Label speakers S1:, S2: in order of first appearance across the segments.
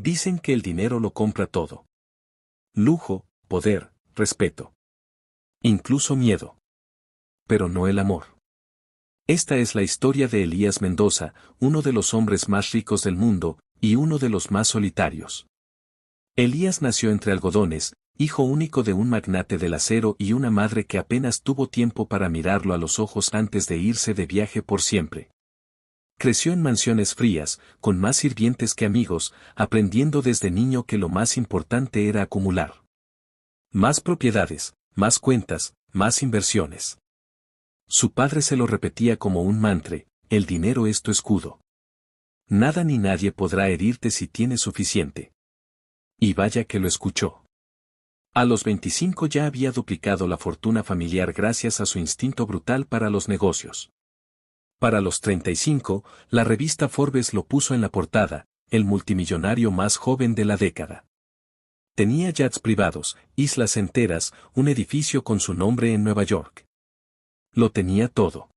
S1: Dicen que el dinero lo compra todo. Lujo, poder, respeto. Incluso miedo. Pero no el amor. Esta es la historia de Elías Mendoza, uno de los hombres más ricos del mundo, y uno de los más solitarios. Elías nació entre algodones, hijo único de un magnate del acero y una madre que apenas tuvo tiempo para mirarlo a los ojos antes de irse de viaje por siempre. Creció en mansiones frías, con más sirvientes que amigos, aprendiendo desde niño que lo más importante era acumular. Más propiedades, más cuentas, más inversiones. Su padre se lo repetía como un mantra: el dinero es tu escudo. Nada ni nadie podrá herirte si tienes suficiente. Y vaya que lo escuchó. A los 25 ya había duplicado la fortuna familiar gracias a su instinto brutal para los negocios. Para los 35, la revista Forbes lo puso en la portada, el multimillonario más joven de la década. Tenía yachts privados, islas enteras, un edificio con su nombre en Nueva York. Lo tenía todo.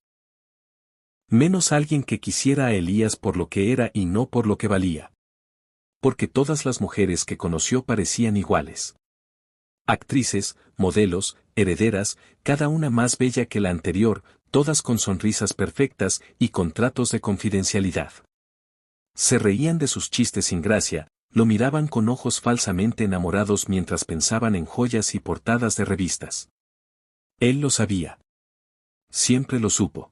S1: Menos alguien que quisiera a Elías por lo que era y no por lo que valía. Porque todas las mujeres que conoció parecían iguales. Actrices, modelos, herederas, cada una más bella que la anterior, todas con sonrisas perfectas y contratos de confidencialidad. Se reían de sus chistes sin gracia, lo miraban con ojos falsamente enamorados mientras pensaban en joyas y portadas de revistas. Él lo sabía. Siempre lo supo.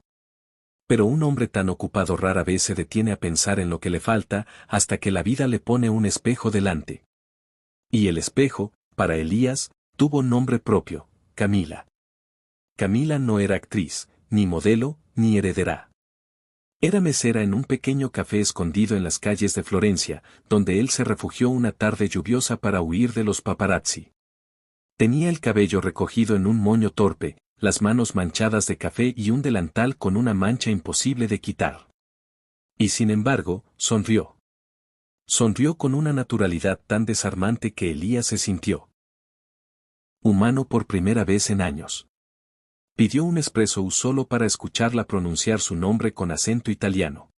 S1: Pero un hombre tan ocupado rara vez se detiene a pensar en lo que le falta, hasta que la vida le pone un espejo delante. Y el espejo, para Elías, tuvo nombre propio: Camila. Camila no era actriz, ni modelo, ni heredera. Era mesera en un pequeño café escondido en las calles de Florencia, donde él se refugió una tarde lluviosa para huir de los paparazzi. Tenía el cabello recogido en un moño torpe, las manos manchadas de café y un delantal con una mancha imposible de quitar. Y sin embargo, sonrió. Sonrió con una naturalidad tan desarmante que Elías se sintió humano por primera vez en años. Pidió un espresso solo para escucharla pronunciar su nombre con acento italiano.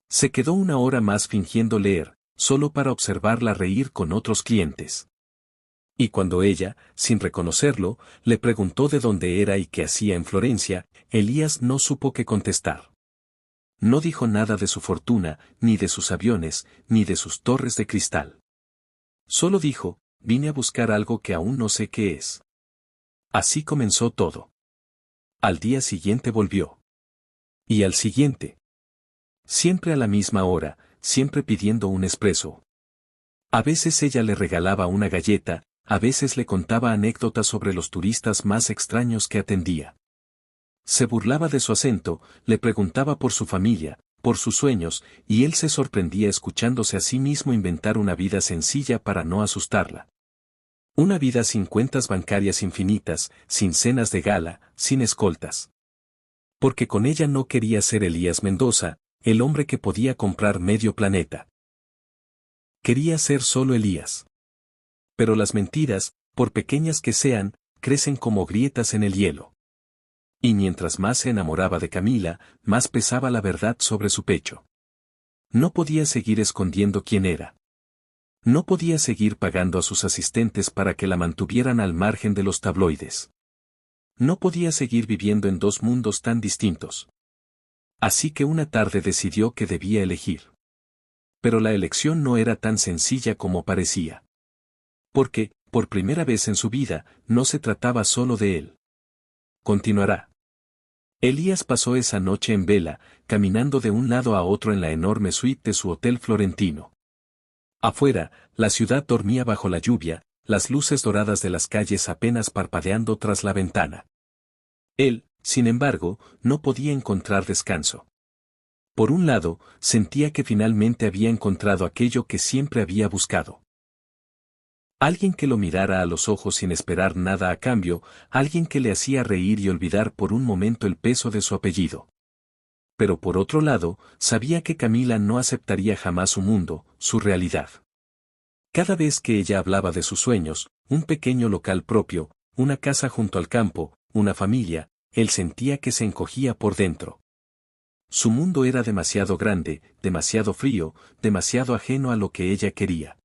S1: Se quedó una hora más fingiendo leer, solo para observarla reír con otros clientes. Y cuando ella, sin reconocerlo, le preguntó de dónde era y qué hacía en Florencia, Elías no supo qué contestar. No dijo nada de su fortuna, ni de sus aviones, ni de sus torres de cristal. Solo dijo: vine a buscar algo que aún no sé qué es. Así comenzó todo. Al día siguiente volvió. Y al siguiente. Siempre a la misma hora, siempre pidiendo un espresso. A veces ella le regalaba una galleta, a veces le contaba anécdotas sobre los turistas más extraños que atendía. Se burlaba de su acento, le preguntaba por su familia, por sus sueños, y él se sorprendía escuchándose a sí mismo inventar una vida sencilla para no asustarla. Una vida sin cuentas bancarias infinitas, sin cenas de gala, sin escoltas. Porque con ella no quería ser Elías Mendoza, el hombre que podía comprar medio planeta. Quería ser solo Elías. Pero las mentiras, por pequeñas que sean, crecen como grietas en el hielo. Y mientras más se enamoraba de Camila, más pesaba la verdad sobre su pecho. No podía seguir escondiendo quién era. No podía seguir pagando a sus asistentes para que la mantuvieran al margen de los tabloides. No podía seguir viviendo en dos mundos tan distintos. Así que una tarde decidió que debía elegir. Pero la elección no era tan sencilla como parecía. Porque, por primera vez en su vida, no se trataba solo de él. Continuará. Elías pasó esa noche en vela, caminando de un lado a otro en la enorme suite de su hotel florentino. Afuera, la ciudad dormía bajo la lluvia, las luces doradas de las calles apenas parpadeando tras la ventana. Él, sin embargo, no podía encontrar descanso. Por un lado, sentía que finalmente había encontrado aquello que siempre había buscado. Alguien que lo mirara a los ojos sin esperar nada a cambio, alguien que le hacía reír y olvidar por un momento el peso de su apellido. Pero por otro lado, sabía que Camila no aceptaría jamás su mundo, su realidad. Cada vez que ella hablaba de sus sueños, un pequeño local propio, una casa junto al campo, una familia, él sentía que se encogía por dentro. Su mundo era demasiado grande, demasiado frío, demasiado ajeno a lo que ella quería.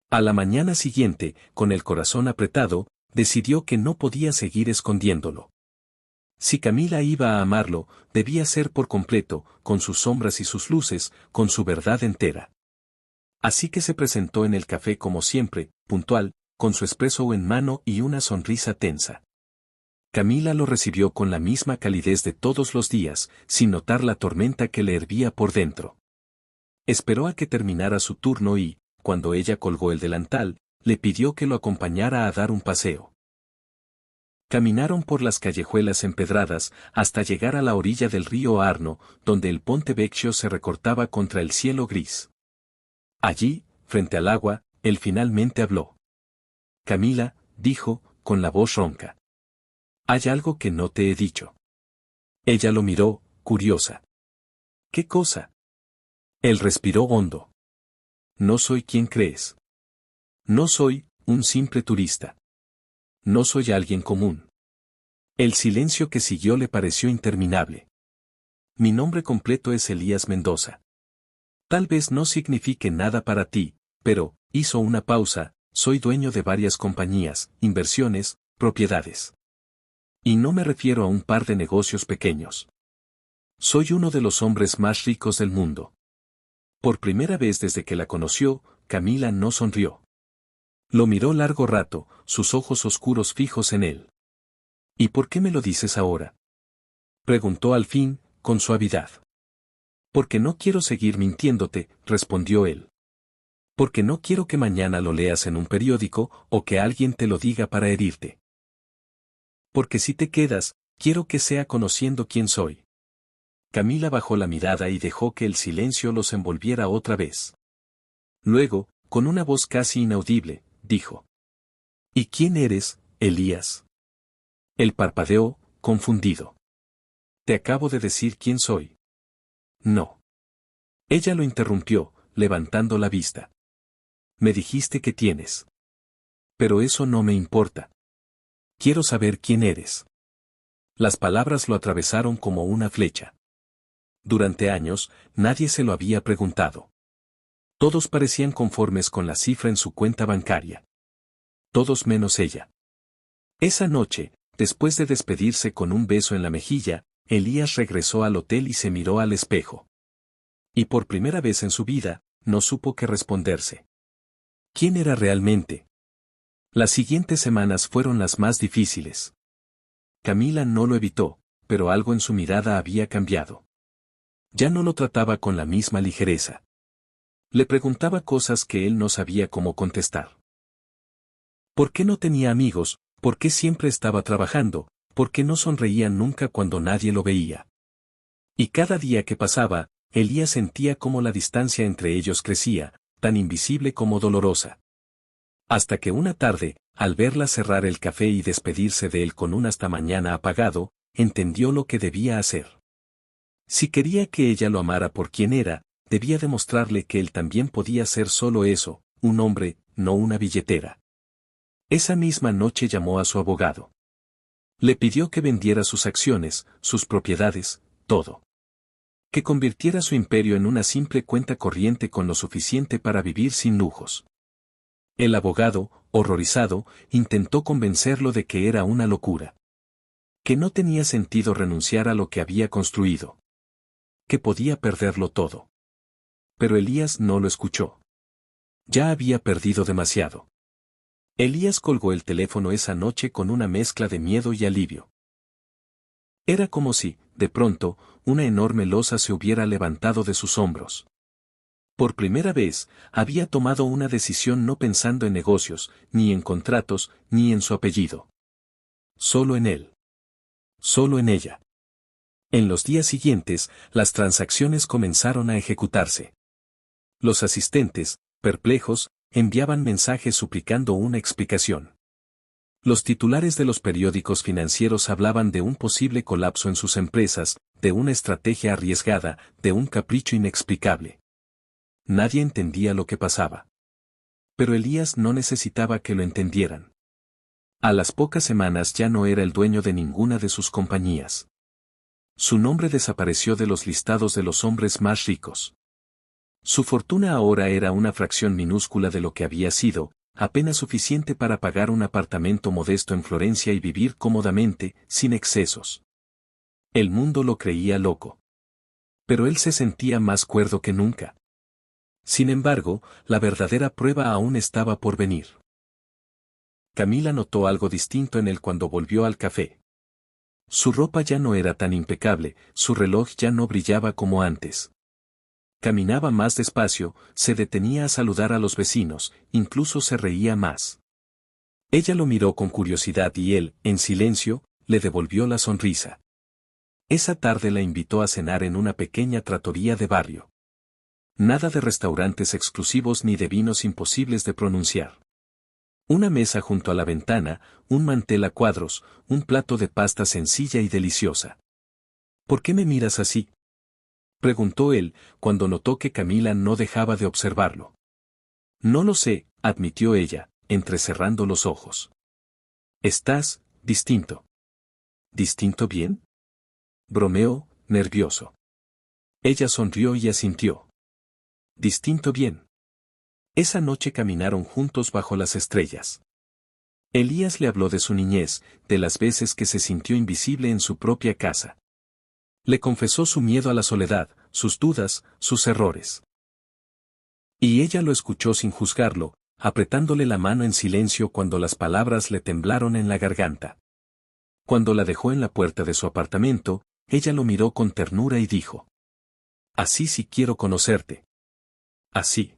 S1: A la mañana siguiente, con el corazón apretado, decidió que no podía seguir escondiéndolo. Si Camila iba a amarlo, debía ser por completo, con sus sombras y sus luces, con su verdad entera. Así que se presentó en el café como siempre, puntual, con su espresso en mano y una sonrisa tensa. Camila lo recibió con la misma calidez de todos los días, sin notar la tormenta que le hervía por dentro. Esperó a que terminara su turno y, cuando ella colgó el delantal, le pidió que lo acompañara a dar un paseo. Caminaron por las callejuelas empedradas hasta llegar a la orilla del río Arno, donde el Ponte Vecchio se recortaba contra el cielo gris. Allí, frente al agua, él finalmente habló. Camila, dijo, con la voz ronca. Hay algo que no te he dicho. Ella lo miró, curiosa. ¿Qué cosa? Él respiró hondo. No soy quien crees. No soy un simple turista. No soy alguien común. El silencio que siguió le pareció interminable. Mi nombre completo es Elías Mendoza. Tal vez no signifique nada para ti, pero, hizo una pausa, soy dueño de varias compañías, inversiones, propiedades. Y no me refiero a un par de negocios pequeños. Soy uno de los hombres más ricos del mundo. Por primera vez desde que la conoció, Camila no sonrió. Lo miró largo rato, sus ojos oscuros fijos en él. ¿Y por qué me lo dices ahora? Preguntó al fin, con suavidad. Porque no quiero seguir mintiéndote, respondió él. Porque no quiero que mañana lo leas en un periódico o que alguien te lo diga para herirte. Porque si te quedas, quiero que sea conociendo quién soy. Camila bajó la mirada y dejó que el silencio los envolviera otra vez. Luego, con una voz casi inaudible, dijo. ¿Y quién eres, Elías? Él parpadeó, confundido. Te acabo de decir quién soy. No. Ella lo interrumpió, levantando la vista. Me dijiste que tienes. Pero eso no me importa. Quiero saber quién eres. Las palabras lo atravesaron como una flecha. Durante años, nadie se lo había preguntado. Todos parecían conformes con la cifra en su cuenta bancaria. Todos menos ella. Esa noche, después de despedirse con un beso en la mejilla, Elías regresó al hotel y se miró al espejo. Y por primera vez en su vida, no supo qué responderse. ¿Quién era realmente? Las siguientes semanas fueron las más difíciles. Camila no lo evitó, pero algo en su mirada había cambiado. Ya no lo trataba con la misma ligereza. Le preguntaba cosas que él no sabía cómo contestar. ¿Por qué no tenía amigos? ¿Por qué siempre estaba trabajando? ¿Por qué no sonreía nunca cuando nadie lo veía? Y cada día que pasaba, Elías sentía cómo la distancia entre ellos crecía, tan invisible como dolorosa. Hasta que una tarde, al verla cerrar el café y despedirse de él con un hasta mañana apagado, entendió lo que debía hacer. Si quería que ella lo amara por quien era, debía demostrarle que él también podía ser solo eso, un hombre, no una billetera. Esa misma noche llamó a su abogado. Le pidió que vendiera sus acciones, sus propiedades, todo. Que convirtiera su imperio en una simple cuenta corriente con lo suficiente para vivir sin lujos. El abogado, horrorizado, intentó convencerlo de que era una locura. Que no tenía sentido renunciar a lo que había construido. Que podía perderlo todo. Pero Elías no lo escuchó. Ya había perdido demasiado. Elías colgó el teléfono esa noche con una mezcla de miedo y alivio. Era como si, de pronto, una enorme losa se hubiera levantado de sus hombros. Por primera vez, había tomado una decisión no pensando en negocios, ni en contratos, ni en su apellido. Solo en él. Solo en ella. En los días siguientes, las transacciones comenzaron a ejecutarse. Los asistentes, perplejos, enviaban mensajes suplicando una explicación. Los titulares de los periódicos financieros hablaban de un posible colapso en sus empresas, de una estrategia arriesgada, de un capricho inexplicable. Nadie entendía lo que pasaba. Pero Elías no necesitaba que lo entendieran. A las pocas semanas ya no era el dueño de ninguna de sus compañías. Su nombre desapareció de los listados de los hombres más ricos. Su fortuna ahora era una fracción minúscula de lo que había sido, apenas suficiente para pagar un apartamento modesto en Florencia y vivir cómodamente, sin excesos. El mundo lo creía loco. Pero él se sentía más cuerdo que nunca. Sin embargo, la verdadera prueba aún estaba por venir. Camila notó algo distinto en él cuando volvió al café. Su ropa ya no era tan impecable, su reloj ya no brillaba como antes. Caminaba más despacio, se detenía a saludar a los vecinos, incluso se reía más. Ella lo miró con curiosidad y él, en silencio, le devolvió la sonrisa. Esa tarde la invitó a cenar en una pequeña trattoria de barrio. Nada de restaurantes exclusivos ni de vinos imposibles de pronunciar. Una mesa junto a la ventana, un mantel a cuadros, un plato de pasta sencilla y deliciosa. ¿Por qué me miras así?, preguntó él, cuando notó que Camila no dejaba de observarlo. No lo sé, admitió ella, entrecerrando los ojos. Estás distinto. ¿Distinto bien?, bromeó, nervioso. Ella sonrió y asintió. Distinto bien. Esa noche caminaron juntos bajo las estrellas. Elías le habló de su niñez, de las veces que se sintió invisible en su propia casa. Le confesó su miedo a la soledad, sus dudas, sus errores. Y ella lo escuchó sin juzgarlo, apretándole la mano en silencio cuando las palabras le temblaron en la garganta. Cuando la dejó en la puerta de su apartamento, ella lo miró con ternura y dijo: Así sí quiero conocerte. Así.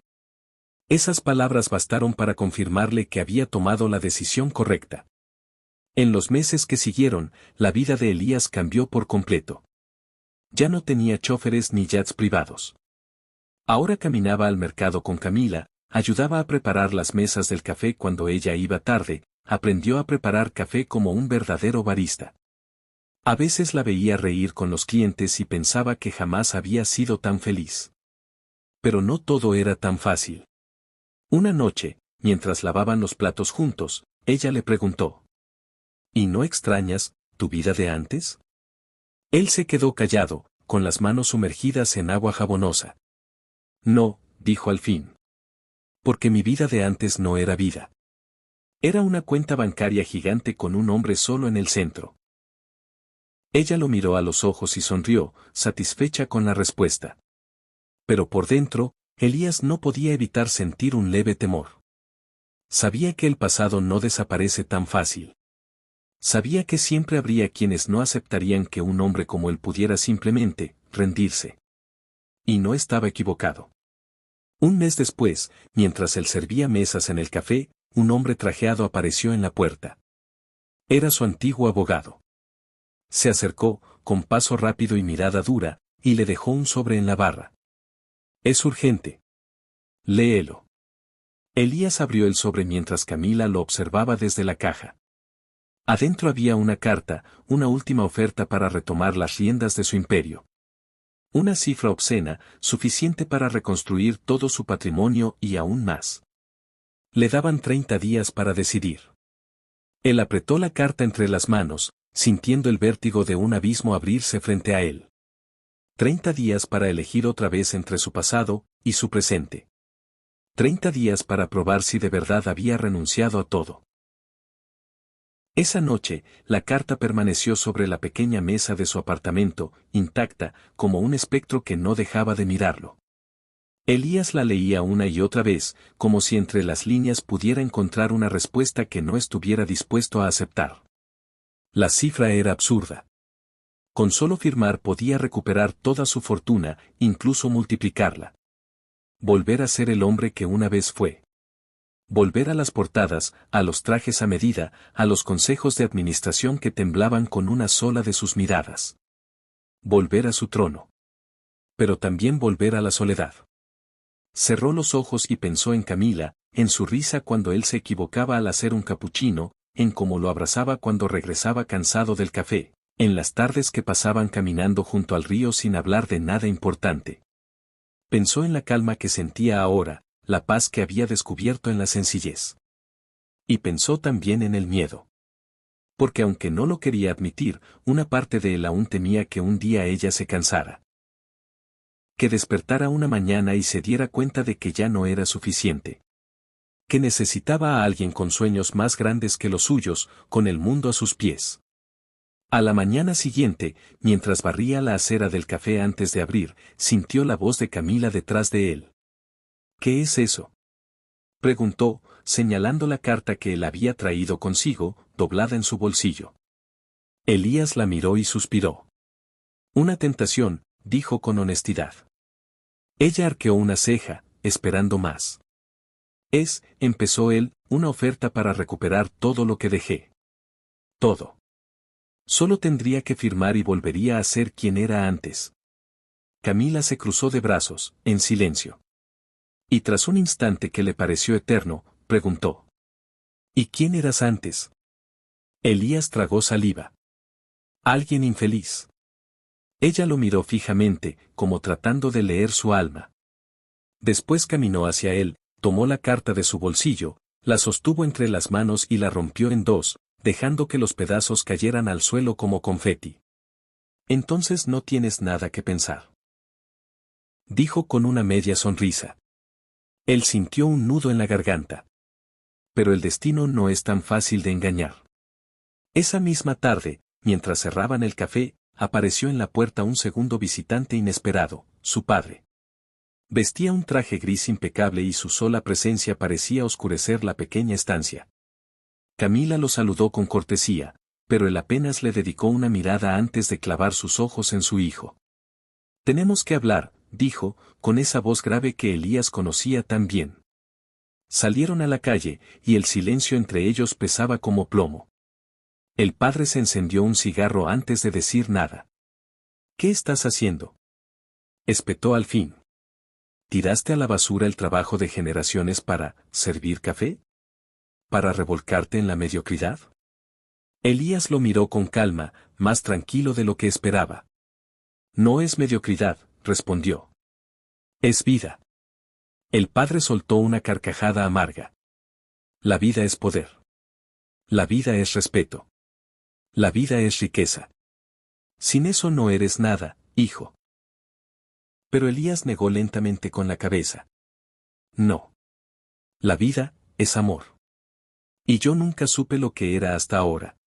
S1: Esas palabras bastaron para confirmarle que había tomado la decisión correcta. En los meses que siguieron, la vida de Elías cambió por completo. Ya no tenía choferes ni yachts privados. Ahora caminaba al mercado con Camila, ayudaba a preparar las mesas del café cuando ella iba tarde, aprendió a preparar café como un verdadero barista. A veces la veía reír con los clientes y pensaba que jamás había sido tan feliz. Pero no todo era tan fácil. Una noche, mientras lavaban los platos juntos, ella le preguntó: ¿Y no extrañas tu vida de antes? Él se quedó callado, con las manos sumergidas en agua jabonosa. No, dijo al fin. Porque mi vida de antes no era vida. Era una cuenta bancaria gigante con un hombre solo en el centro. Ella lo miró a los ojos y sonrió, satisfecha con la respuesta. Pero por dentro, Elías no podía evitar sentir un leve temor. Sabía que el pasado no desaparece tan fácil. Sabía que siempre habría quienes no aceptarían que un hombre como él pudiera simplemente rendirse. Y no estaba equivocado. Un mes después, mientras él servía mesas en el café, un hombre trajeado apareció en la puerta. Era su antiguo abogado. Se acercó, con paso rápido y mirada dura, y le dejó un sobre en la barra. Es urgente. Léelo. Elías abrió el sobre mientras Camila lo observaba desde la caja. Adentro había una carta, una última oferta para retomar las riendas de su imperio. Una cifra obscena, suficiente para reconstruir todo su patrimonio y aún más. Le daban 30 días para decidir. Él apretó la carta entre las manos, sintiendo el vértigo de un abismo abrirse frente a él. 30 días para elegir otra vez entre su pasado y su presente. 30 días para probar si de verdad había renunciado a todo. Esa noche, la carta permaneció sobre la pequeña mesa de su apartamento, intacta, como un espectro que no dejaba de mirarlo. Elías la leía una y otra vez, como si entre las líneas pudiera encontrar una respuesta que no estuviera dispuesto a aceptar. La cifra era absurda. Con solo firmar podía recuperar toda su fortuna, incluso multiplicarla. Volver a ser el hombre que una vez fue. Volver a las portadas, a los trajes a medida, a los consejos de administración que temblaban con una sola de sus miradas. Volver a su trono. Pero también volver a la soledad. Cerró los ojos y pensó en Camila, en su risa cuando él se equivocaba al hacer un capuchino, en cómo lo abrazaba cuando regresaba cansado del café, en las tardes que pasaban caminando junto al río sin hablar de nada importante. Pensó en la calma que sentía ahora, la paz que había descubierto en la sencillez. Y pensó también en el miedo. Porque aunque no lo quería admitir, una parte de él aún temía que un día ella se cansara. Que despertara una mañana y se diera cuenta de que ya no era suficiente. Que necesitaba a alguien con sueños más grandes que los suyos, con el mundo a sus pies. A la mañana siguiente, mientras barría la acera del café antes de abrir, sintió la voz de Camila detrás de él. ¿Qué es eso?, preguntó, señalando la carta que él había traído consigo, doblada en su bolsillo. Elías la miró y suspiró. Una tentación, dijo con honestidad. Ella arqueó una ceja, esperando más. Empezó él, una oferta para recuperar todo lo que dejé. Todo. Solo tendría que firmar y volvería a ser quien era antes. Camila se cruzó de brazos, en silencio. Y tras un instante que le pareció eterno, preguntó. ¿Y quién eras antes? Elías tragó saliva. Alguien infeliz. Ella lo miró fijamente, como tratando de leer su alma. Después caminó hacia él, tomó la carta de su bolsillo, la sostuvo entre las manos y la rompió en dos, dejando que los pedazos cayeran al suelo como confeti. Entonces no tienes nada que pensar, dijo con una media sonrisa. Él sintió un nudo en la garganta. Pero el destino no es tan fácil de engañar. Esa misma tarde, mientras cerraban el café, apareció en la puerta un segundo visitante inesperado, su padre. Vestía un traje gris impecable y su sola presencia parecía oscurecer la pequeña estancia. Camila lo saludó con cortesía, pero él apenas le dedicó una mirada antes de clavar sus ojos en su hijo. Tenemos que hablar, dijo, con esa voz grave que Elías conocía tan bien. Salieron a la calle, y el silencio entre ellos pesaba como plomo. El padre se encendió un cigarro antes de decir nada. ¿Qué estás haciendo?, espetó al fin. ¿Tiraste a la basura el trabajo de generaciones para servir café? ¿Para revolcarte en la mediocridad? Elías lo miró con calma, más tranquilo de lo que esperaba. No es mediocridad, respondió. Es vida. El padre soltó una carcajada amarga. La vida es poder. La vida es respeto. La vida es riqueza. Sin eso no eres nada, hijo. Pero Elías negó lentamente con la cabeza. No. La vida es amor. Y yo nunca supe lo que era hasta ahora.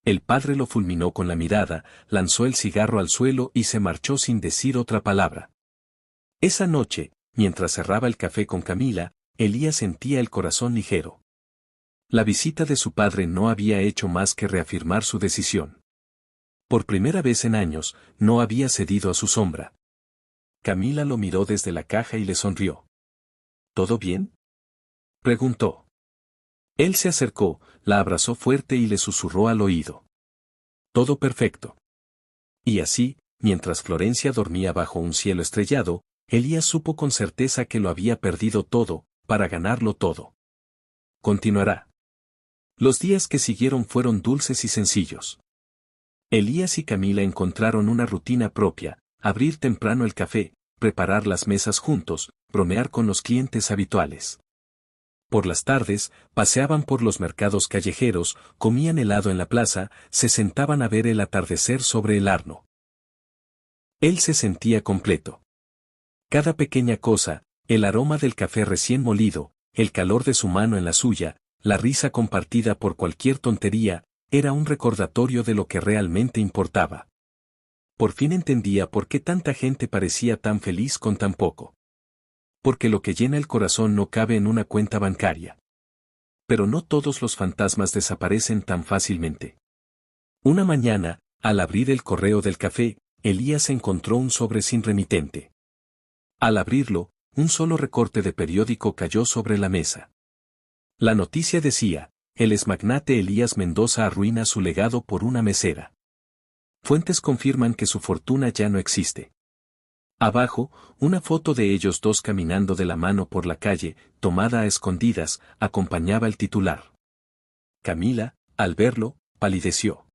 S1: El padre lo fulminó con la mirada, lanzó el cigarro al suelo y se marchó sin decir otra palabra. Esa noche, mientras cerraba el café con Camila, Elías sentía el corazón ligero. La visita de su padre no había hecho más que reafirmar su decisión. Por primera vez en años, no había cedido a su sombra. Camila lo miró desde la caja y le sonrió. ¿Todo bien?, preguntó. Él se acercó, la abrazó fuerte y le susurró al oído. Todo perfecto. Y así, mientras Florencia dormía bajo un cielo estrellado, Elías supo con certeza que lo había perdido todo, para ganarlo todo. Continuará. Los días que siguieron fueron dulces y sencillos. Elías y Camila encontraron una rutina propia: abrir temprano el café, preparar las mesas juntos, bromear con los clientes habituales. Por las tardes, paseaban por los mercados callejeros, comían helado en la plaza, se sentaban a ver el atardecer sobre el Arno. Él se sentía completo. Cada pequeña cosa, el aroma del café recién molido, el calor de su mano en la suya, la risa compartida por cualquier tontería, era un recordatorio de lo que realmente importaba. Por fin entendía por qué tanta gente parecía tan feliz con tan poco. Porque lo que llena el corazón no cabe en una cuenta bancaria. Pero no todos los fantasmas desaparecen tan fácilmente. Una mañana, al abrir el correo del café, Elías encontró un sobre sin remitente. Al abrirlo, un solo recorte de periódico cayó sobre la mesa. La noticia decía: el exmagnate Elías Mendoza arruina su legado por una mesera. Fuentes confirman que su fortuna ya no existe. Abajo, una foto de ellos dos caminando de la mano por la calle, tomada a escondidas, acompañaba el titular. Camila, al verlo, palideció.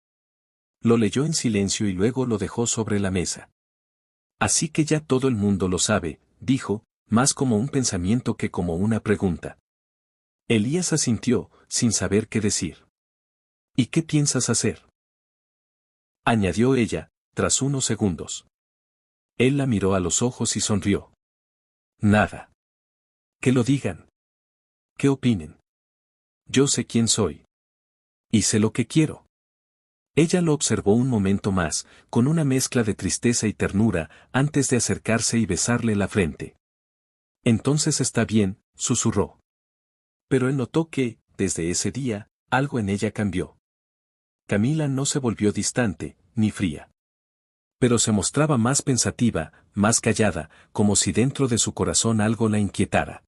S1: Lo leyó en silencio y luego lo dejó sobre la mesa. Así que ya todo el mundo lo sabe, dijo, más como un pensamiento que como una pregunta. Elías asintió, sin saber qué decir. ¿Y qué piensas hacer?, añadió ella, tras unos segundos. Él la miró a los ojos y sonrió. Nada. Que lo digan. Que opinen. Yo sé quién soy. Y sé lo que quiero. Ella lo observó un momento más, con una mezcla de tristeza y ternura, antes de acercarse y besarle la frente. Entonces está bien, susurró. Pero él notó que, desde ese día, algo en ella cambió. Camila no se volvió distante, ni fría. Pero se mostraba más pensativa, más callada, como si dentro de su corazón algo la inquietara.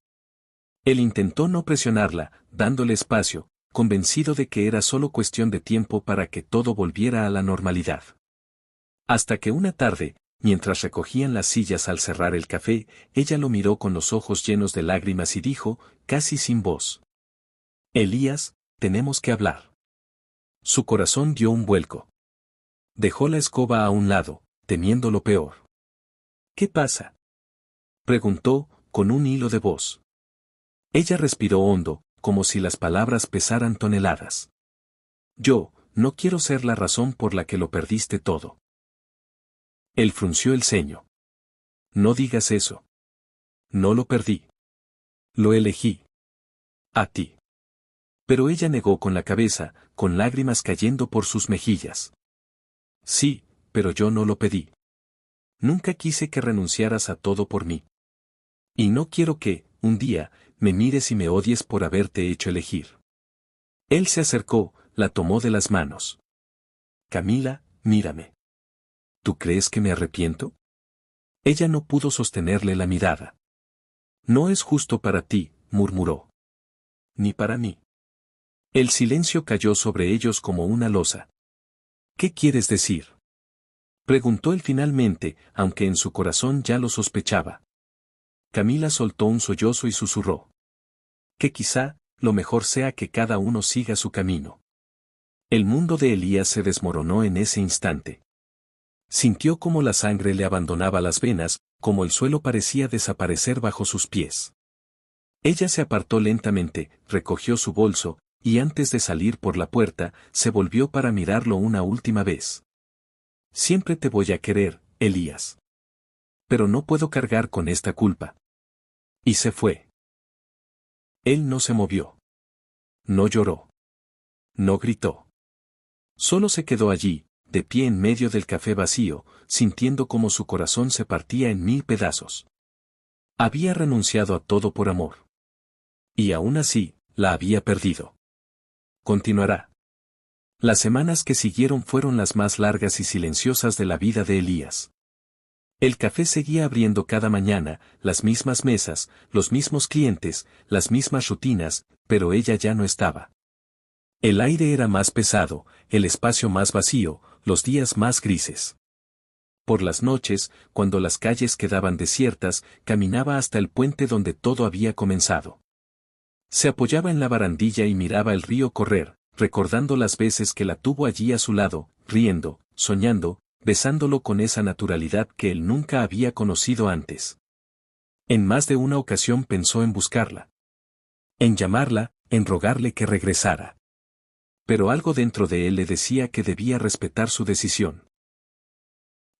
S1: Él intentó no presionarla, dándole espacio, convencido de que era solo cuestión de tiempo para que todo volviera a la normalidad. Hasta que una tarde, mientras recogían las sillas al cerrar el café, ella lo miró con los ojos llenos de lágrimas y dijo, casi sin voz: Elías, tenemos que hablar. Su corazón dio un vuelco. Dejó la escoba a un lado, temiendo lo peor. ¿Qué pasa?, preguntó, con un hilo de voz. Ella respiró hondo, como si las palabras pesaran toneladas. Yo, no quiero ser la razón por la que lo perdiste todo. Él frunció el ceño. No digas eso. No lo perdí. Lo elegí. A ti. Pero ella negó con la cabeza, con lágrimas cayendo por sus mejillas. Sí, pero yo no lo pedí. Nunca quise que renunciaras a todo por mí. Y no quiero que, un día, me mires y me odies por haberte hecho elegir. Él se acercó, la tomó de las manos. Camila, mírame. ¿Tú crees que me arrepiento? Ella no pudo sostenerle la mirada. No es justo para ti, murmuró. Ni para mí. El silencio cayó sobre ellos como una losa. ¿Qué quieres decir?, preguntó él finalmente, aunque en su corazón ya lo sospechaba. Camila soltó un sollozo y susurró. Que quizá, lo mejor sea que cada uno siga su camino. El mundo de Elías se desmoronó en ese instante. Sintió como la sangre le abandonaba las venas, como el suelo parecía desaparecer bajo sus pies. Ella se apartó lentamente, recogió su bolso, y antes de salir por la puerta, se volvió para mirarlo una última vez. Siempre te voy a querer, Elías. Pero no puedo cargar con esta culpa. Y se fue. Él no se movió. No lloró. No gritó. Solo se quedó allí, de pie en medio del café vacío, sintiendo como su corazón se partía en 1000 pedazos. Había renunciado a todo por amor. Y aún así, la había perdido. Continuará. Las semanas que siguieron fueron las más largas y silenciosas de la vida de Elías. El café seguía abriendo cada mañana, las mismas mesas, los mismos clientes, las mismas rutinas, pero ella ya no estaba. El aire era más pesado, el espacio más vacío, los días más grises. Por las noches, cuando las calles quedaban desiertas, caminaba hasta el puente donde todo había comenzado. Se apoyaba en la barandilla y miraba el río correr, recordando las veces que la tuvo allí a su lado, riendo, soñando, besándolo con esa naturalidad que él nunca había conocido antes. En más de una ocasión pensó en buscarla. En llamarla, en rogarle que regresara. Pero algo dentro de él le decía que debía respetar su decisión.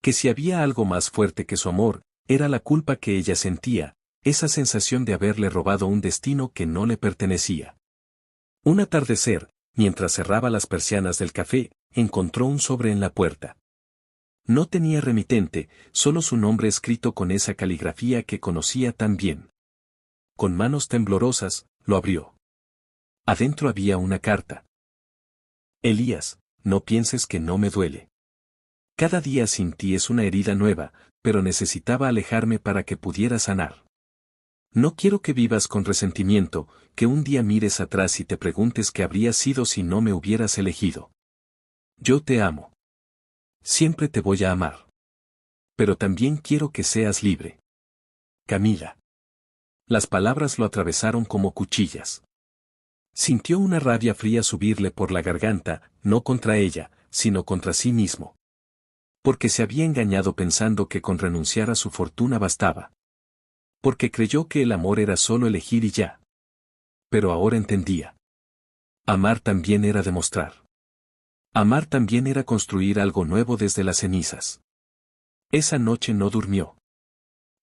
S1: Que si había algo más fuerte que su amor, era la culpa que ella sentía, esa sensación de haberle robado un destino que no le pertenecía. Un atardecer, mientras cerraba las persianas del café, encontró un sobre en la puerta. No tenía remitente, solo su nombre escrito con esa caligrafía que conocía tan bien. Con manos temblorosas, lo abrió. Adentro había una carta. Elías, no pienses que no me duele. Cada día sin ti es una herida nueva, pero necesitaba alejarme para que pudiera sanar. No quiero que vivas con resentimiento, que un día mires atrás y te preguntes qué habría sido si no me hubieras elegido. Yo te amo. Siempre te voy a amar. Pero también quiero que seas libre. Camila. Las palabras lo atravesaron como cuchillas. Sintió una rabia fría subirle por la garganta, no contra ella, sino contra sí mismo. Porque se había engañado pensando que con renunciar a su fortuna bastaba. Porque creyó que el amor era solo elegir y ya. Pero ahora entendía. Amar también era demostrar. Amar también era construir algo nuevo desde las cenizas. Esa noche no durmió.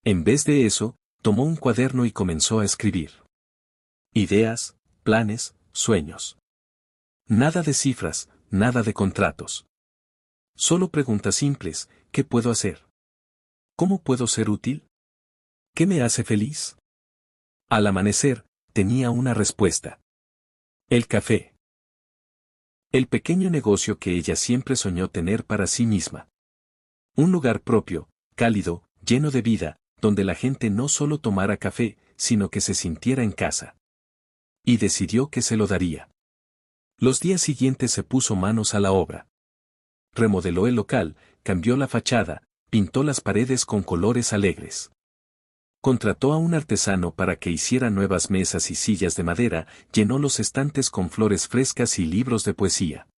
S1: En vez de eso, tomó un cuaderno y comenzó a escribir. Ideas, planes, sueños. Nada de cifras, nada de contratos. Solo preguntas simples: ¿qué puedo hacer? ¿Cómo puedo ser útil? ¿Qué me hace feliz? Al amanecer, tenía una respuesta. El café. El pequeño negocio que ella siempre soñó tener para sí misma. Un lugar propio, cálido, lleno de vida, donde la gente no solo tomara café, sino que se sintiera en casa. Y decidió que se lo daría. Los días siguientes se puso manos a la obra. Remodeló el local, cambió la fachada, pintó las paredes con colores alegres. Contrató a un artesano para que hiciera nuevas mesas y sillas de madera, llenó los estantes con flores frescas y libros de poesía.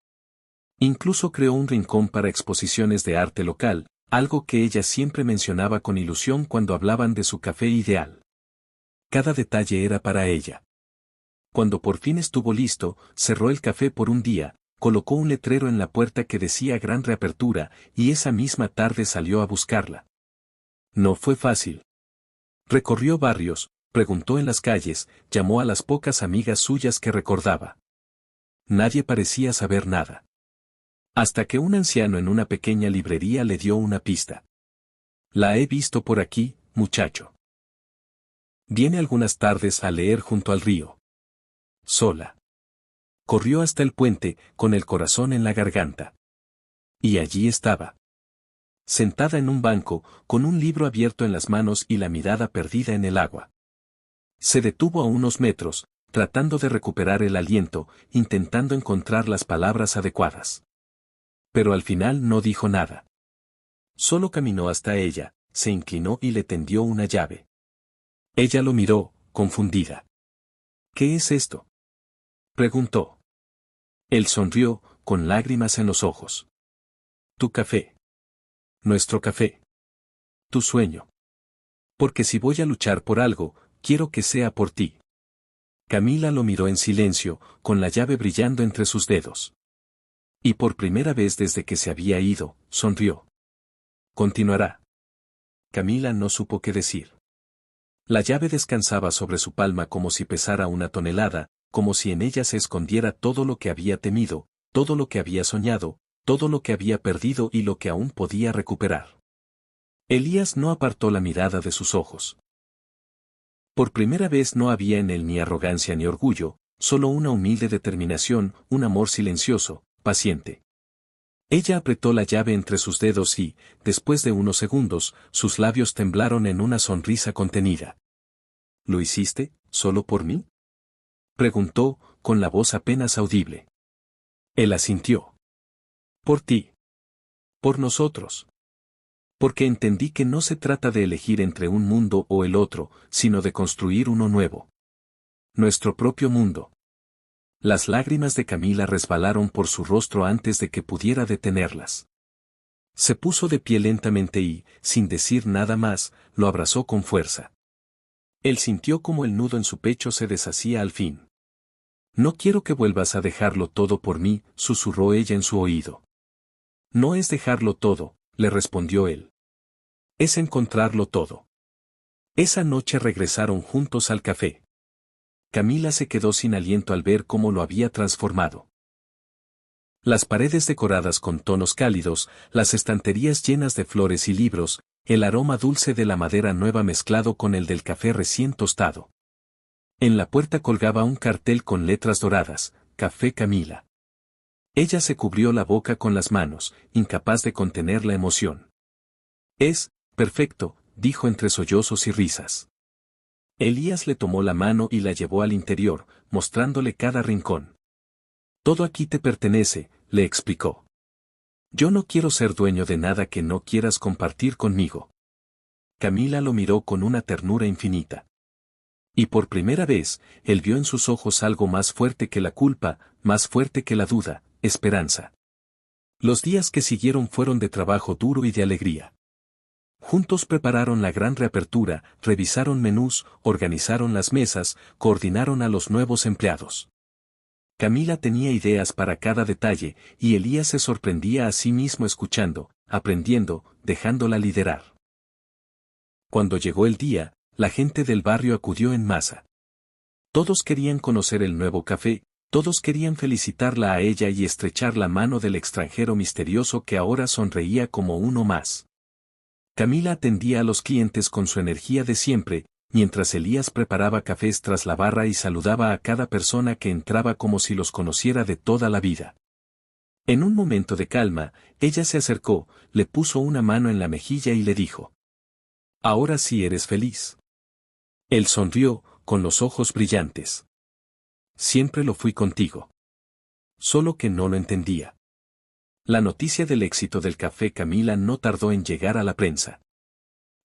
S1: Incluso creó un rincón para exposiciones de arte local, algo que ella siempre mencionaba con ilusión cuando hablaban de su café ideal. Cada detalle era para ella. Cuando por fin estuvo listo, cerró el café por un día, colocó un letrero en la puerta que decía gran reapertura, y esa misma tarde salió a buscarla. No fue fácil. Recorrió barrios, preguntó en las calles, llamó a las pocas amigas suyas que recordaba. Nadie parecía saber nada. Hasta que un anciano en una pequeña librería le dio una pista. La he visto por aquí, muchacho. Viene algunas tardes a leer junto al río. Sola. Corrió hasta el puente, con el corazón en la garganta. Y allí estaba. Sentada en un banco, con un libro abierto en las manos y la mirada perdida en el agua. Se detuvo a unos metros, tratando de recuperar el aliento, intentando encontrar las palabras adecuadas. Pero al final no dijo nada. Solo caminó hasta ella, se inclinó y le tendió una llave. Ella lo miró, confundida. ¿Qué es esto?, preguntó. Él sonrió, con lágrimas en los ojos. Tu café. Nuestro café. Tu sueño. Porque si voy a luchar por algo, quiero que sea por ti. Camila lo miró en silencio, con la llave brillando entre sus dedos. Y por primera vez desde que se había ido, sonrió. Continuará. Camila no supo qué decir. La llave descansaba sobre su palma como si pesara una tonelada, como si en ella se escondiera todo lo que había temido, todo lo que había soñado, todo lo que había perdido y lo que aún podía recuperar. Elías no apartó la mirada de sus ojos. Por primera vez no había en él ni arrogancia ni orgullo, solo una humilde determinación, un amor silencioso, paciente. Ella apretó la llave entre sus dedos y, después de unos segundos, sus labios temblaron en una sonrisa contenida. ¿Lo hiciste, solo por mí?, preguntó, con la voz apenas audible. Él asintió. Por ti. Por nosotros. Porque entendí que no se trata de elegir entre un mundo o el otro, sino de construir uno nuevo. Nuestro propio mundo. Las lágrimas de Camila resbalaron por su rostro antes de que pudiera detenerlas. Se puso de pie lentamente y, sin decir nada más, lo abrazó con fuerza. Él sintió como el nudo en su pecho se deshacía al fin. No quiero que vuelvas a dejarlo todo por mí, susurró ella en su oído. No es dejarlo todo, le respondió él. Es encontrarlo todo. Esa noche regresaron juntos al café. Camila se quedó sin aliento al ver cómo lo había transformado. Las paredes decoradas con tonos cálidos, las estanterías llenas de flores y libros, el aroma dulce de la madera nueva mezclado con el del café recién tostado. En la puerta colgaba un cartel con letras doradas, Café Camila. Ella se cubrió la boca con las manos, incapaz de contener la emoción. Es perfecto, dijo entre sollozos y risas. Elías le tomó la mano y la llevó al interior, mostrándole cada rincón. Todo aquí te pertenece, le explicó. Yo no quiero ser dueño de nada que no quieras compartir conmigo. Camila lo miró con una ternura infinita. Y por primera vez, él vio en sus ojos algo más fuerte que la culpa, más fuerte que la duda, esperanza. Los días que siguieron fueron de trabajo duro y de alegría. Juntos prepararon la gran reapertura, revisaron menús, organizaron las mesas, coordinaron a los nuevos empleados. Camila tenía ideas para cada detalle, y Elías se sorprendía a sí mismo escuchando, aprendiendo, dejándola liderar. Cuando llegó el día, la gente del barrio acudió en masa. Todos querían conocer el nuevo café, todos querían felicitarla a ella y estrechar la mano del extranjero misterioso que ahora sonreía como uno más. Camila atendía a los clientes con su energía de siempre, mientras Elías preparaba cafés tras la barra y saludaba a cada persona que entraba como si los conociera de toda la vida. En un momento de calma, ella se acercó, le puso una mano en la mejilla y le dijo: «Ahora sí eres feliz». Él sonrió, con los ojos brillantes. «Siempre lo fui contigo». Solo que no lo entendía. La noticia del éxito del café Camila no tardó en llegar a la prensa.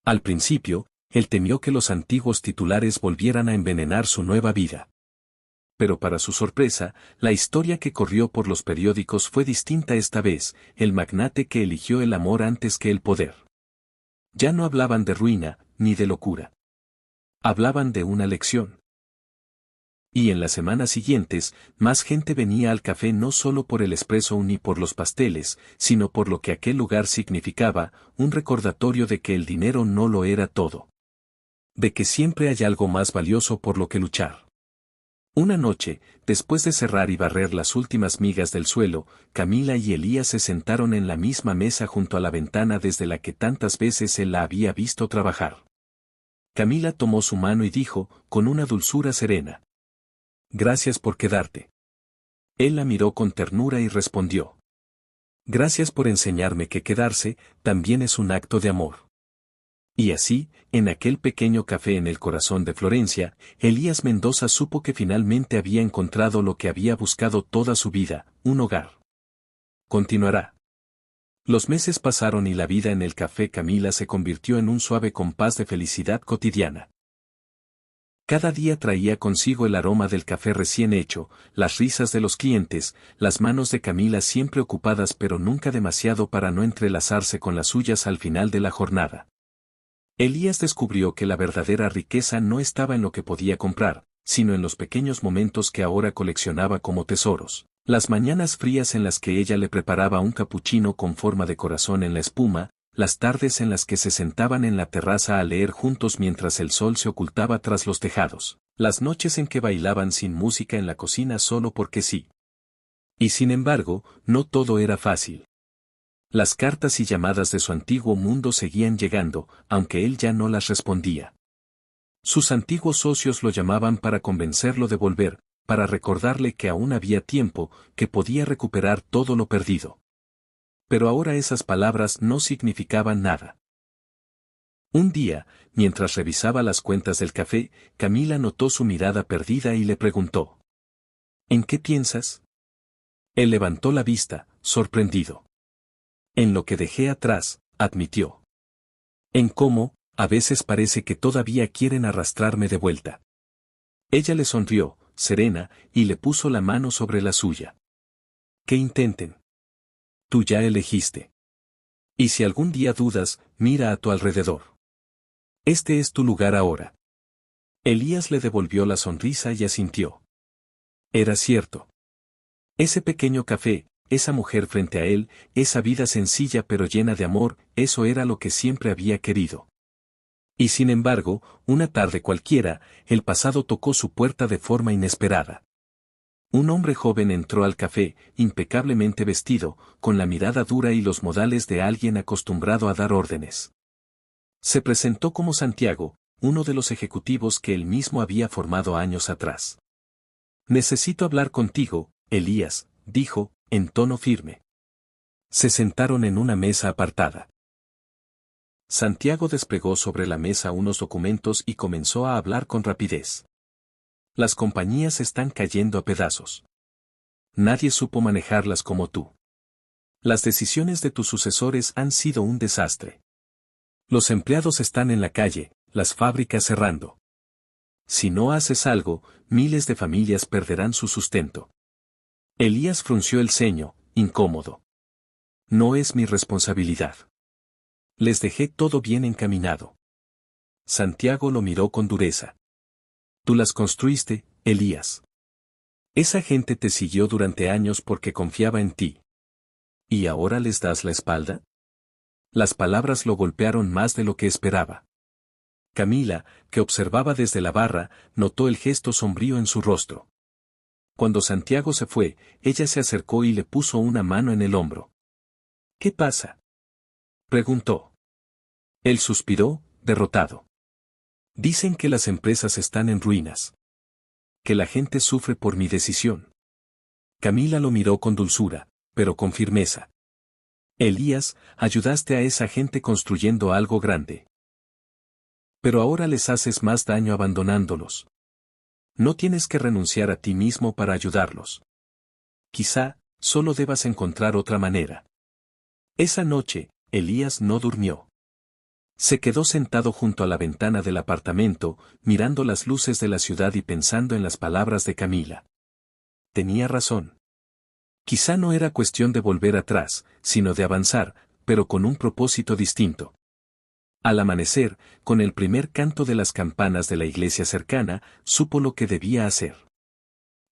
S1: Al principio, él temió que los antiguos titulares volvieran a envenenar su nueva vida. Pero para su sorpresa, la historia que corrió por los periódicos fue distinta esta vez, el magnate que eligió el amor antes que el poder. Ya no hablaban de ruina, ni de locura. Hablaban de una lección. Y en las semanas siguientes, más gente venía al café no solo por el espresso ni por los pasteles, sino por lo que aquel lugar significaba, un recordatorio de que el dinero no lo era todo. De que siempre hay algo más valioso por lo que luchar. Una noche, después de cerrar y barrer las últimas migas del suelo, Camila y Elías se sentaron en la misma mesa junto a la ventana desde la que tantas veces él la había visto trabajar. Camila tomó su mano y dijo, con una dulzura serena: «Gracias por quedarte». Él la miró con ternura y respondió: «Gracias por enseñarme que quedarse también es un acto de amor». Y así, en aquel pequeño café en el corazón de Florencia, Elías Mendoza supo que finalmente había encontrado lo que había buscado toda su vida, un hogar. Continuará. Los meses pasaron y la vida en el café Camila se convirtió en un suave compás de felicidad cotidiana. Cada día traía consigo el aroma del café recién hecho, las risas de los clientes, las manos de Camila siempre ocupadas pero nunca demasiado para no entrelazarse con las suyas al final de la jornada. Elías descubrió que la verdadera riqueza no estaba en lo que podía comprar, sino en los pequeños momentos que ahora coleccionaba como tesoros. Las mañanas frías en las que ella le preparaba un capuchino con forma de corazón en la espuma, las tardes en las que se sentaban en la terraza a leer juntos mientras el sol se ocultaba tras los tejados, las noches en que bailaban sin música en la cocina solo porque sí. Y sin embargo, no todo era fácil. Las cartas y llamadas de su antiguo mundo seguían llegando, aunque él ya no las respondía. Sus antiguos socios lo llamaban para convencerlo de volver, para recordarle que aún había tiempo, que podía recuperar todo lo perdido. Pero ahora esas palabras no significaban nada. Un día, mientras revisaba las cuentas del café, Camila notó su mirada perdida y le preguntó: «¿En qué piensas?». Él levantó la vista, sorprendido. «En lo que dejé atrás», admitió. «En cómo, a veces parece que todavía quieren arrastrarme de vuelta». Ella le sonrió, serena, y le puso la mano sobre la suya. «Que intenten. Tú ya elegiste. Y si algún día dudas, mira a tu alrededor. Este es tu lugar ahora». Elías le devolvió la sonrisa y asintió. Era cierto. Ese pequeño café, esa mujer frente a él, esa vida sencilla pero llena de amor, eso era lo que siempre había querido. Y sin embargo, una tarde cualquiera, el pasado tocó su puerta de forma inesperada. Un hombre joven entró al café, impecablemente vestido, con la mirada dura y los modales de alguien acostumbrado a dar órdenes. Se presentó como Santiago, uno de los ejecutivos que él mismo había formado años atrás. «Necesito hablar contigo, Elías», dijo, en tono firme. Se sentaron en una mesa apartada. Santiago desplegó sobre la mesa unos documentos y comenzó a hablar con rapidez. «Las compañías están cayendo a pedazos. Nadie supo manejarlas como tú. Las decisiones de tus sucesores han sido un desastre. Los empleados están en la calle, las fábricas cerrando. Si no haces algo, miles de familias perderán su sustento». Elías frunció el ceño, incómodo. «No es mi responsabilidad. Les dejé todo bien encaminado». Santiago lo miró con dureza. «Tú las construiste, Elías. Esa gente te siguió durante años porque confiaba en ti. ¿Y ahora les das la espalda? Las palabras lo golpearon más de lo que esperaba. Camila, que observaba desde la barra, notó el gesto sombrío en su rostro. Cuando Santiago se fue, ella se acercó y le puso una mano en el hombro. ¿Qué pasa?, preguntó. Él suspiró, derrotado. Dicen que las empresas están en ruinas. Que la gente sufre por mi decisión. Camila lo miró con dulzura, pero con firmeza. Elías, ayudaste a esa gente construyendo algo grande. Pero ahora les haces más daño abandonándolos. No tienes que renunciar a ti mismo para ayudarlos. Quizá, solo debas encontrar otra manera. Esa noche, Elías no durmió. Se quedó sentado junto a la ventana del apartamento, mirando las luces de la ciudad y pensando en las palabras de Camila. Tenía razón. Quizá no era cuestión de volver atrás, sino de avanzar, pero con un propósito distinto. Al amanecer, con el primer canto de las campanas de la iglesia cercana, supo lo que debía hacer.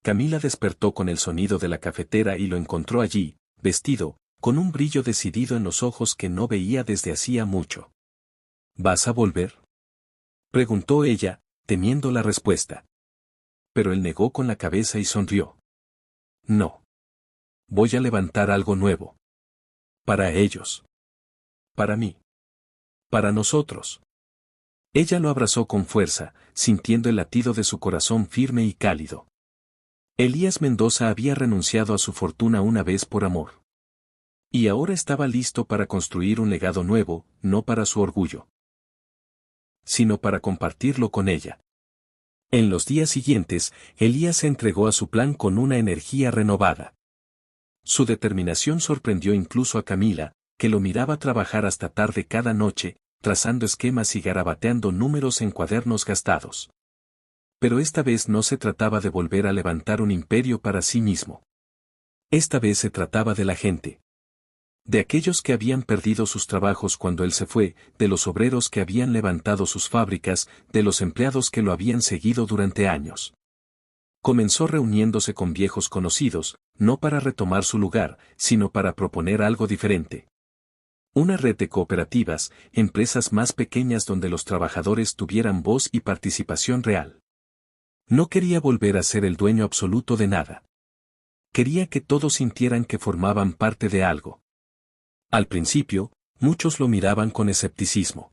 S1: Camila despertó con el sonido de la cafetera y lo encontró allí, vestido, con un brillo decidido en los ojos que no veía desde hacía mucho. ¿Vas a volver?, preguntó ella, temiendo la respuesta. Pero él negó con la cabeza y sonrió. No. Voy a levantar algo nuevo. Para ellos. Para mí. Para nosotros. Ella lo abrazó con fuerza, sintiendo el latido de su corazón firme y cálido. Elías Mendoza había renunciado a su fortuna una vez por amor. Y ahora estaba listo para construir un legado nuevo, no para su orgullo, sino para compartirlo con ella. En los días siguientes, Elías se entregó a su plan con una energía renovada. Su determinación sorprendió incluso a Camila, que lo miraba trabajar hasta tarde cada noche, trazando esquemas y garabateando números en cuadernos gastados. Pero esta vez no se trataba de volver a levantar un imperio para sí mismo. Esta vez se trataba de la gente. De aquellos que habían perdido sus trabajos cuando él se fue, de los obreros que habían levantado sus fábricas, de los empleados que lo habían seguido durante años. Comenzó reuniéndose con viejos conocidos, no para retomar su lugar, sino para proponer algo diferente. Una red de cooperativas, empresas más pequeñas donde los trabajadores tuvieran voz y participación real. No quería volver a ser el dueño absoluto de nada. Quería que todos sintieran que formaban parte de algo. Al principio, muchos lo miraban con escepticismo.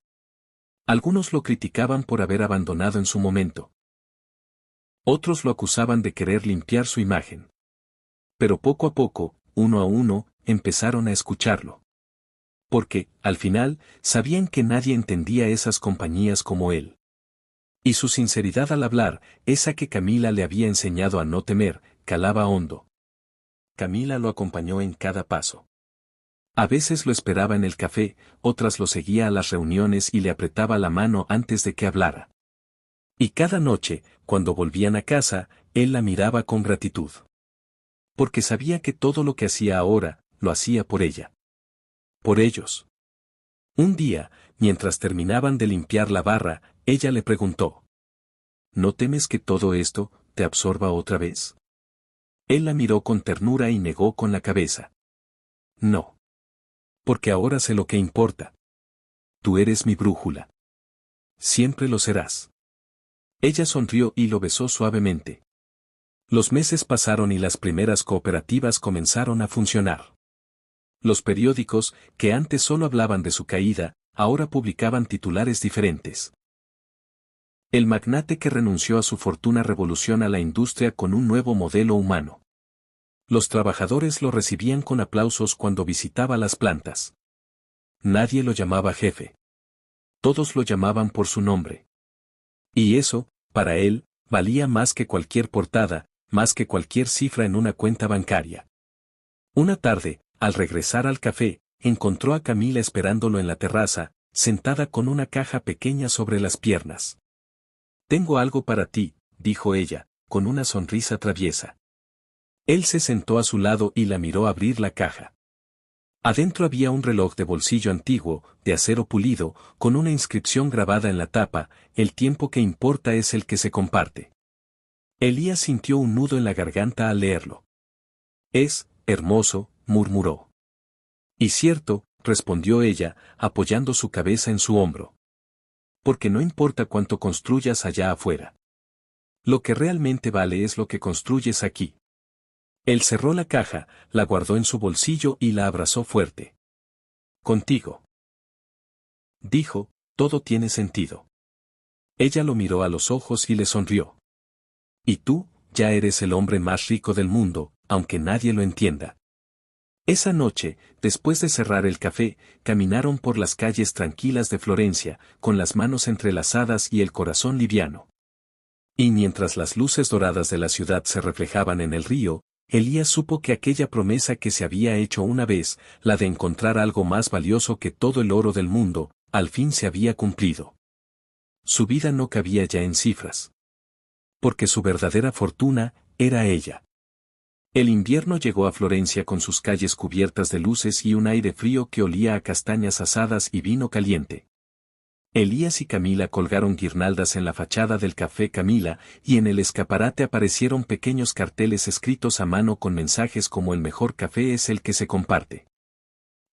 S1: Algunos lo criticaban por haber abandonado en su momento. Otros lo acusaban de querer limpiar su imagen. Pero poco a poco, uno a uno, empezaron a escucharlo. Porque, al final, sabían que nadie entendía esas compañías como él. Y su sinceridad al hablar, esa que Camila le había enseñado a no temer, calaba hondo. Camila lo acompañó en cada paso. A veces lo esperaba en el café, otras lo seguía a las reuniones y le apretaba la mano antes de que hablara. Y cada noche, cuando volvían a casa, él la miraba con gratitud. Porque sabía que todo lo que hacía ahora, lo hacía por ella. Por ellos. Un día, mientras terminaban de limpiar la barra, ella le preguntó: ¿No temes que todo esto te absorba otra vez? Él la miró con ternura y negó con la cabeza. No. Porque ahora sé lo que importa. Tú eres mi brújula. Siempre lo serás. Ella sonrió y lo besó suavemente. Los meses pasaron y las primeras cooperativas comenzaron a funcionar. Los periódicos, que antes solo hablaban de su caída, ahora publicaban titulares diferentes. El magnate que renunció a su fortuna revoluciona la industria con un nuevo modelo humano. Los trabajadores lo recibían con aplausos cuando visitaba las plantas. Nadie lo llamaba jefe. Todos lo llamaban por su nombre. Y eso, para él, valía más que cualquier portada, más que cualquier cifra en una cuenta bancaria. Una tarde, al regresar al café, encontró a Camila esperándolo en la terraza, sentada con una caja pequeña sobre las piernas. Tengo algo para ti, dijo ella, con una sonrisa traviesa. Él se sentó a su lado y la miró abrir la caja. Adentro había un reloj de bolsillo antiguo, de acero pulido, con una inscripción grabada en la tapa: el tiempo que importa es el que se comparte. Elías sintió un nudo en la garganta al leerlo. Es hermoso, murmuró. Y cierto, respondió ella, apoyando su cabeza en su hombro. Porque no importa cuánto construyas allá afuera. Lo que realmente vale es lo que construyes aquí. Él cerró la caja, la guardó en su bolsillo y la abrazó fuerte. Contigo. Dijo, todo tiene sentido. Ella lo miró a los ojos y le sonrió. Y tú, ya eres el hombre más rico del mundo, aunque nadie lo entienda. Esa noche, después de cerrar el café, caminaron por las calles tranquilas de Florencia, con las manos entrelazadas y el corazón liviano. Y mientras las luces doradas de la ciudad se reflejaban en el río, Elías supo que aquella promesa que se había hecho una vez, la de encontrar algo más valioso que todo el oro del mundo, al fin se había cumplido. Su vida no cabía ya en cifras. Porque su verdadera fortuna era ella. El invierno llegó a Florencia con sus calles cubiertas de luces y un aire frío que olía a castañas asadas y vino caliente. Elías y Camila colgaron guirnaldas en la fachada del Café Camila y en el escaparate aparecieron pequeños carteles escritos a mano con mensajes como el mejor café es el que se comparte.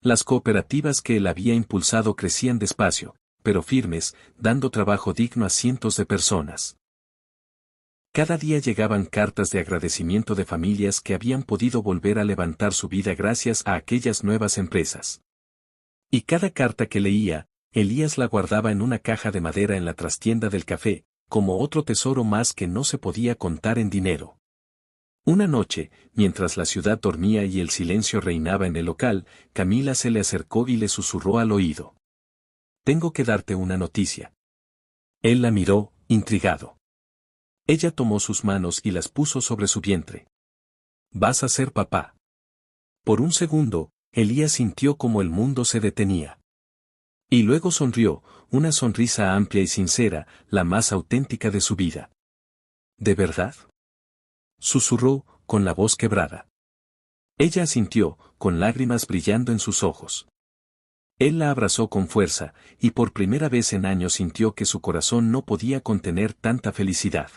S1: Las cooperativas que él había impulsado crecían despacio, pero firmes, dando trabajo digno a cientos de personas. Cada día llegaban cartas de agradecimiento de familias que habían podido volver a levantar su vida gracias a aquellas nuevas empresas. Y cada carta que leía, Elías la guardaba en una caja de madera en la trastienda del café, como otro tesoro más que no se podía contar en dinero. Una noche, mientras la ciudad dormía y el silencio reinaba en el local, Camila se le acercó y le susurró al oído. Tengo que darte una noticia. Él la miró, intrigado. Ella tomó sus manos y las puso sobre su vientre. Vas a ser papá. Por un segundo, Elías sintió como el mundo se detenía. Y luego sonrió, una sonrisa amplia y sincera, la más auténtica de su vida. ¿De verdad? Susurró, con la voz quebrada. Ella asintió, con lágrimas brillando en sus ojos. Él la abrazó con fuerza, y por primera vez en años sintió que su corazón no podía contener tanta felicidad.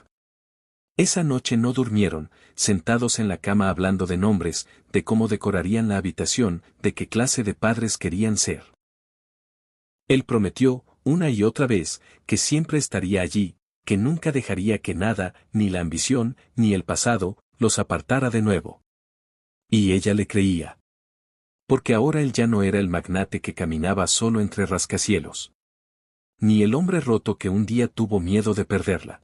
S1: Esa noche no durmieron, sentados en la cama hablando de nombres, de cómo decorarían la habitación, de qué clase de padres querían ser. Él prometió, una y otra vez, que siempre estaría allí, que nunca dejaría que nada, ni la ambición, ni el pasado, los apartara de nuevo. Y ella le creía. Porque ahora él ya no era el magnate que caminaba solo entre rascacielos. Ni el hombre roto que un día tuvo miedo de perderla.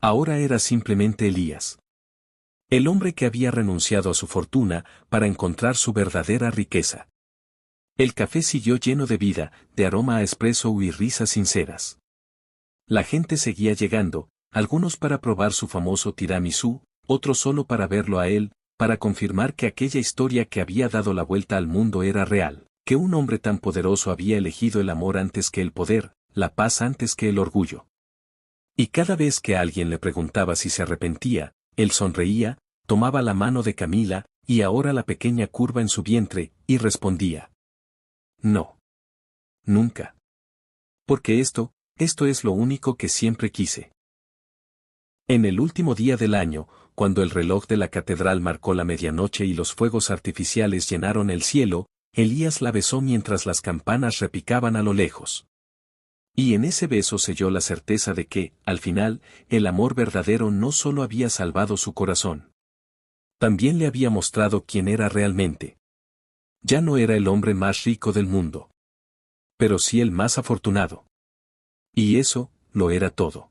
S1: Ahora era simplemente Elías. El hombre que había renunciado a su fortuna para encontrar su verdadera riqueza. El café siguió lleno de vida, de aroma a espresso y risas sinceras. La gente seguía llegando, algunos para probar su famoso tiramisú, otros solo para verlo a él, para confirmar que aquella historia que había dado la vuelta al mundo era real, que un hombre tan poderoso había elegido el amor antes que el poder, la paz antes que el orgullo. Y cada vez que alguien le preguntaba si se arrepentía, él sonreía, tomaba la mano de Camila, y ahora la pequeña curva en su vientre, y respondía. No. Nunca. Porque esto es lo único que siempre quise. En el último día del año, cuando el reloj de la catedral marcó la medianoche y los fuegos artificiales llenaron el cielo, Elías la besó mientras las campanas repicaban a lo lejos. Y en ese beso selló la certeza de que, al final, el amor verdadero no solo había salvado su corazón. También le había mostrado quién era realmente. Ya no era el hombre más rico del mundo. Pero sí el más afortunado. Y eso, lo era todo.